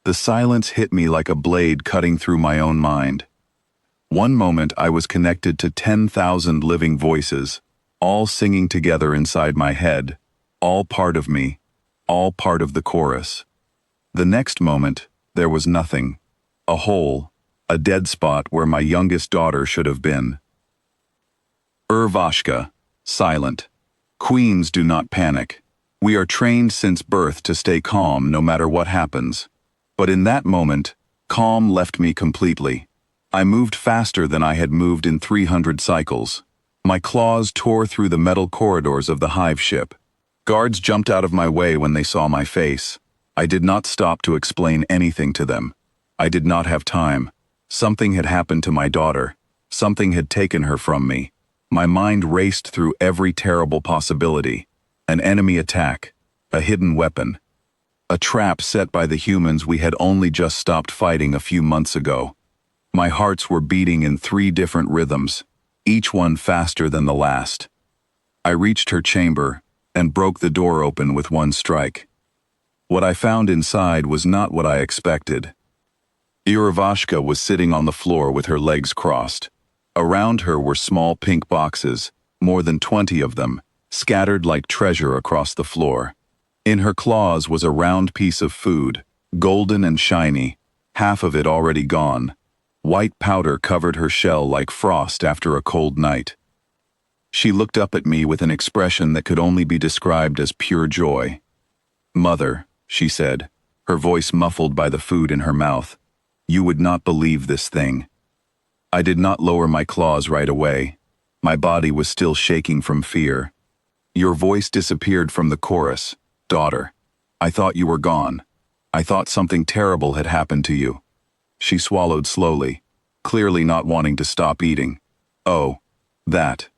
The silence hit me like a blade cutting through my own mind. One moment I was connected to 10,000 living voices, all singing together inside my head, all part of me, all part of the chorus. The next moment, there was nothing. A hole, a dead spot where my youngest daughter should have been. Urvashka, silent. Queens do not panic. We are trained since birth to stay calm no matter what happens. But in that moment, calm left me completely. I moved faster than I had moved in 300 cycles. My claws tore through the metal corridors of the hive ship. Guards jumped out of my way when they saw my face. I did not stop to explain anything to them. I did not have time. Something had happened to my daughter. Something had taken her from me. My mind raced through every terrible possibility. An enemy attack. A hidden weapon. A trap set by the humans we had only just stopped fighting a few months ago. My hearts were beating in 3 different rhythms, each one faster than the last. I reached her chamber and broke the door open with one strike. What I found inside was not what I expected. Urvashka was sitting on the floor with her legs crossed. Around her were small pink boxes, more than 20 of them, scattered like treasure across the floor. In her claws was a round piece of food, golden and shiny, half of it already gone. White powder covered her shell like frost after a cold night. She looked up at me with an expression that could only be described as pure joy. "Mother," she said, her voice muffled by the food in her mouth, "you would not believe this thing." I did not lower my claws right away. My body was still shaking from fear. "Your voice disappeared from the chorus, daughter. I thought you were gone. I thought something terrible had happened to you." She swallowed slowly, clearly not wanting to stop eating. "Oh, that.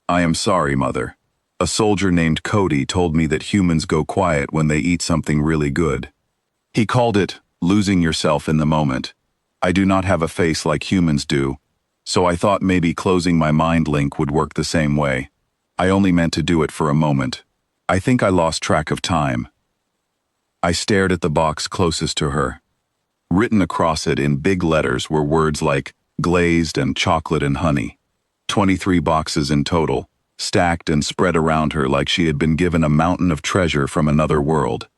I am sorry, Mother. A soldier named Cody told me that humans go quiet when they eat something really good. He called it losing yourself in the moment. I do not have a face like humans do, so I thought maybe closing my mind link would work the same way. I only meant to do it for a moment. I think I lost track of time." I stared at the box closest to her. Written across it in big letters were words like glazed and chocolate and honey. 23 boxes in total, stacked and spread around her like she had been given a mountain of treasure from another world.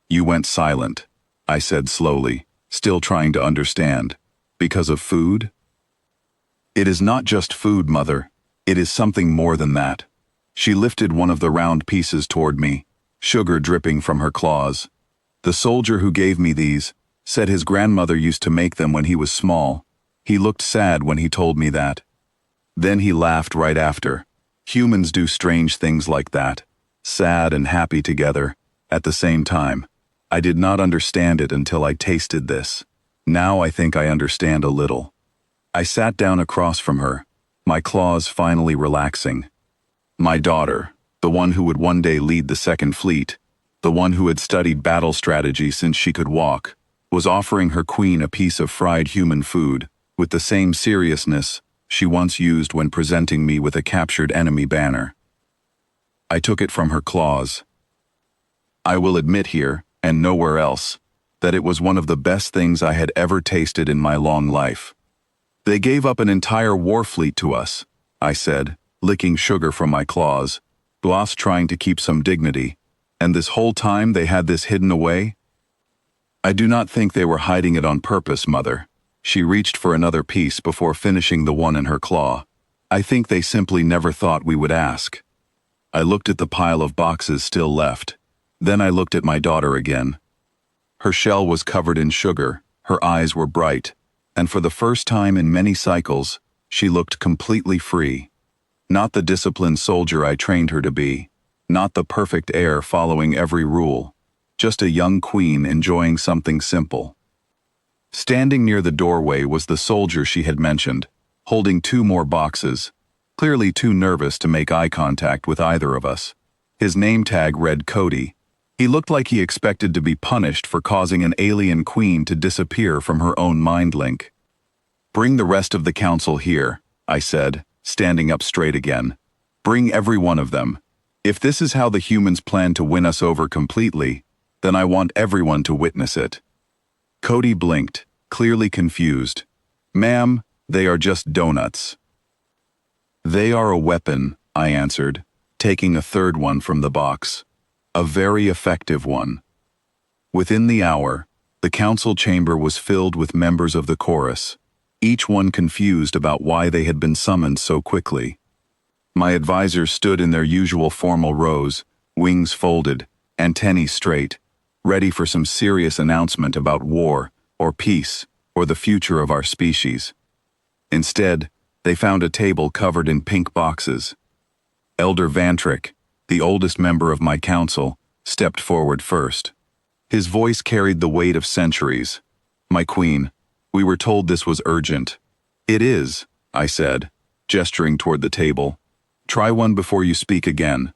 "You went silent," I said slowly, still trying to understand. "Because of food?" "It is not just food, Mother. It is something more than that." She lifted one of the round pieces toward me, sugar dripping from her claws. "The soldier who gave me these said his grandmother used to make them when he was small. He looked sad when he told me that. Then he laughed right after. Humans do strange things like that, sad and happy together, at the same time. I did not understand it until I tasted this. Now I think I understand a little." I sat down across from her, my claws finally relaxing. My daughter, the one who would one day lead the Second Fleet, the one who had studied battle strategy since she could walk, was offering her queen a piece of fried human food, with the same seriousness she once used when presenting me with a captured enemy banner. I took it from her claws. I will admit here, and nowhere else, that it was one of the best things I had ever tasted in my long life. "They gave up an entire war fleet to us," I said, licking sugar from my claws, Bloss trying to keep some dignity, "and this whole time they had this hidden away?" "I do not think they were hiding it on purpose, Mother." She reached for another piece before finishing the one in her claw. "I think they simply never thought we would ask." I looked at the pile of boxes still left. Then I looked at my daughter again. Her shell was covered in sugar, her eyes were bright, and for the first time in many cycles, she looked completely free. Not the disciplined soldier I trained her to be, not the perfect heir following every rule, just a young queen enjoying something simple. Standing near the doorway was the soldier she had mentioned, holding 2 more boxes, clearly too nervous to make eye contact with either of us. His name tag read Cody. He looked like he expected to be punished for causing an alien queen to disappear from her own mind link. "Bring the rest of the council here," I said, standing up straight again. "Bring every one of them. If this is how the humans plan to win us over completely, then I want everyone to witness it." Cody blinked, clearly confused. "Ma'am, they are just donuts." "They are a weapon," I answered, taking a third one from the box. "A very effective one." Within the hour, the council chamber was filled with members of the chorus, each one confused about why they had been summoned so quickly. My advisors stood in their usual formal rows, wings folded, antennae straight, ready for some serious announcement about war, or peace, or the future of our species. Instead, they found a table covered in pink boxes. Elder Vantrick, the oldest member of my council, stepped forward first. His voice carried the weight of centuries. "My queen, we were told this was urgent." "It is," I said, gesturing toward the table. "Try one before you speak again."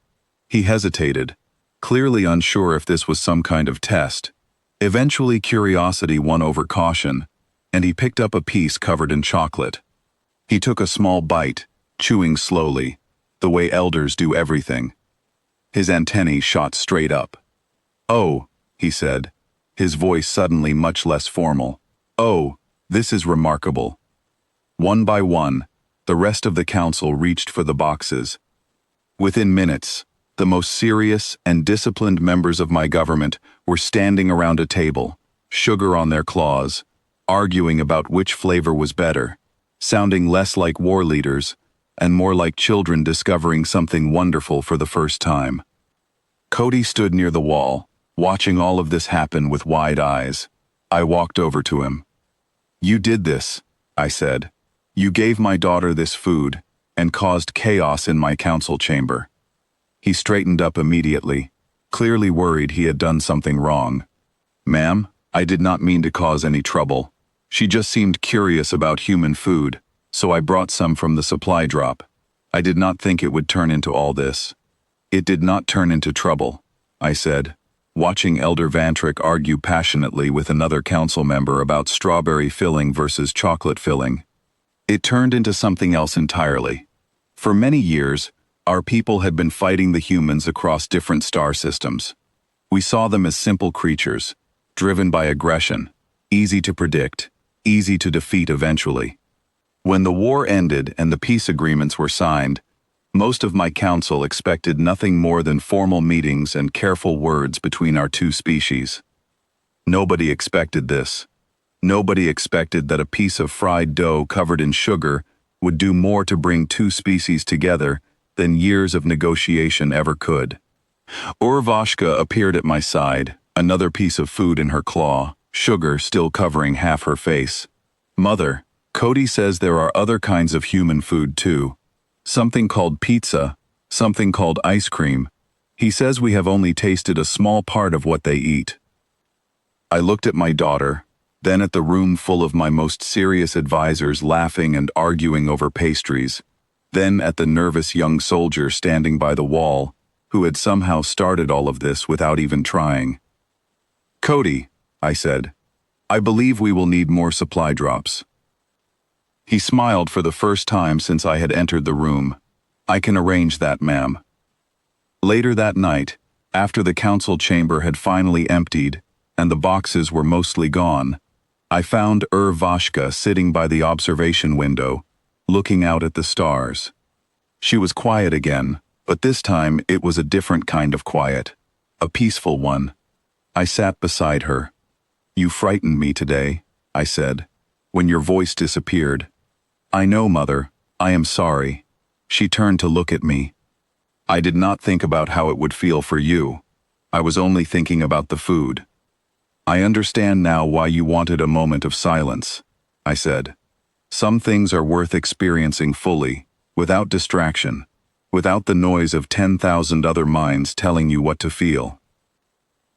He hesitated, clearly unsure if this was some kind of test. Eventually curiosity won over caution, and he picked up a piece covered in chocolate. He took a small bite, chewing slowly, the way elders do everything. His antennae shot straight up. "Oh," he said, his voice suddenly much less formal. "Oh, this is remarkable." One by one, the rest of the council reached for the boxes. Within minutes, the most serious and disciplined members of my government were standing around a table, sugar on their claws, arguing about which flavor was better, sounding less like war leaders and more like children discovering something wonderful for the first time. Cody stood near the wall, watching all of this happen with wide eyes. I walked over to him. "You did this," I said. "You gave my daughter this food and caused chaos in my council chamber." He straightened up immediately, clearly worried he had done something wrong. "Ma'am, I did not mean to cause any trouble. She just seemed curious about human food, so I brought some from the supply drop. I did not think it would turn into all this." "It did not turn into trouble," I said, watching Elder Vantrick argue passionately with another council member about strawberry filling versus chocolate filling. "It turned into something else entirely. For many years, our people had been fighting the humans across different star systems. We saw them as simple creatures, driven by aggression, easy to predict, easy to defeat eventually. When the war ended and the peace agreements were signed, most of my council expected nothing more than formal meetings and careful words between our two species. Nobody expected this. Nobody expected that a piece of fried dough covered in sugar would do more to bring two species together than years of negotiation ever could. Urvashka appeared at my side, another piece of food in her claw, sugar still covering half her face. "Mother, Cody says there are other kinds of human food too. Something called pizza, something called ice cream. He says we have only tasted a small part of what they eat." I looked at my daughter, then at the room full of my most serious advisors laughing and arguing over pastries, then at the nervous young soldier standing by the wall, who had somehow started all of this without even trying. "Cody," I said, "I believe we will need more supply drops." He smiled for the first time since I had entered the room. "I can arrange that, ma'am." Later that night, after the council chamber had finally emptied and the boxes were mostly gone, I found Urvashka sitting by the observation window, looking out at the stars. She was quiet again, but this time it was a different kind of quiet, a peaceful one. I sat beside her. "You frightened me today," I said, "when your voice disappeared." "I know, Mother. I am sorry." She turned to look at me. "I did not think about how it would feel for you. I was only thinking about the food." "I understand now why you wanted a moment of silence," I said. "Some things are worth experiencing fully, without distraction, without the noise of 10,000 other minds telling you what to feel."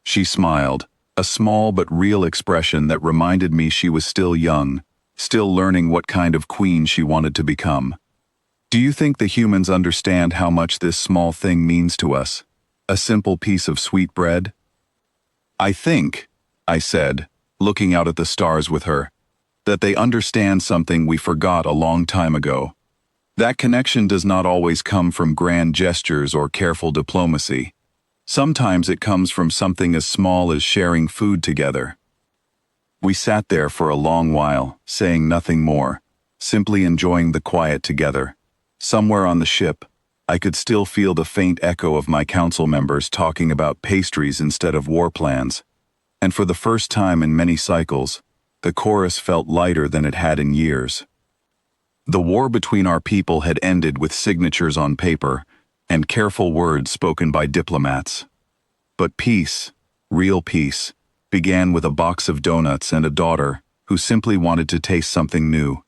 She smiled, a small but real expression that reminded me she was still young, still learning what kind of queen she wanted to become. "Do you think the humans understand how much this small thing means to us? A simple piece of sweet bread?" "I think," I said, looking out at the stars with her, "that they understand something we forgot a long time ago. That connection does not always come from grand gestures or careful diplomacy. Sometimes it comes from something as small as sharing food together." We sat there for a long while, saying nothing more, simply enjoying the quiet together. Somewhere on the ship, I could still feel the faint echo of my council members talking about pastries instead of war plans. And for the first time in many cycles, the chorus felt lighter than it had in years. The war between our people had ended with signatures on paper and careful words spoken by diplomats. But peace, real peace, began with a box of donuts and a daughter who simply wanted to taste something new.